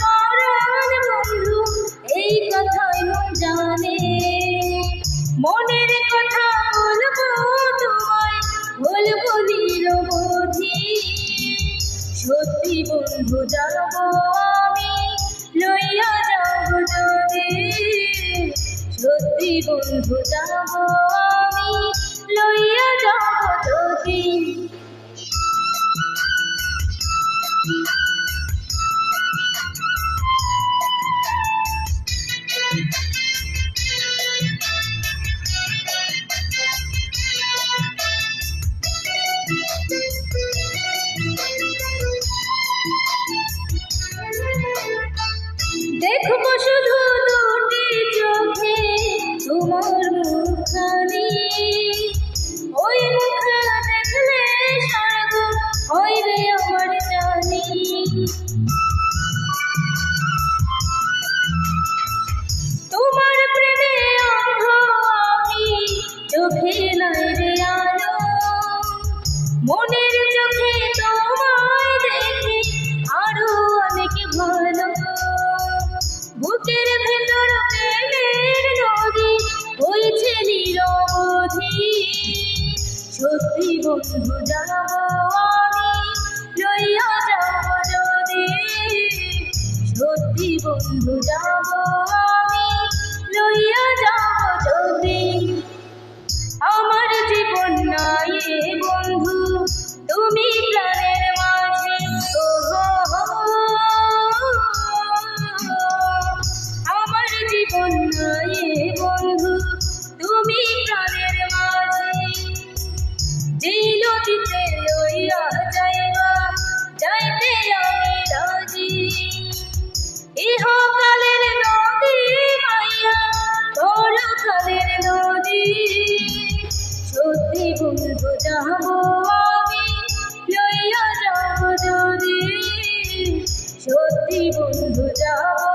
পরাণ বন্ধু এই কথাই মন জানে। মনের কথা বলবো তোমায়, বলবো নিরবধি। সত্যি বন্ধু যাব আমি, লইয়া যাব যদি। সত্যি বন্ধু যাব আমি, লইয়া যাব যদি। দেখবো শুধু দুটি চোখে তোমার মুখখানি, ওই মুখ দেখলে স্বর্গ হইবে আমার জানি। তোমার প্রেমে অন্ধ আমি, চোখে নাই রে আলো। মনের চোখে তোমায় দেখি আরো অনেক ভালো। বুকের ভেতর প্রেমের নদী বইছে নিরবধি। সত্যি বন্ধু যাব আমি, লইয়া যাব যদি। সত্যি বন্ধু যাব আমি, লইয়া যাব যদি। আমার জীবন নাই বন্ধু তুমি প্রাণের মাঝে। আমার জীবন নাই বন্ধু তুমি প্রাণের মাঝে। যে নদীতে লইয়া যাইবা যাইতে আমি রাজি। ইহকালের নদী মাইয়া পরকালের নদী। সত্যি বন্ধু যাব আমি, লইয়া যাব যদি। সত্যি বন্ধু যাব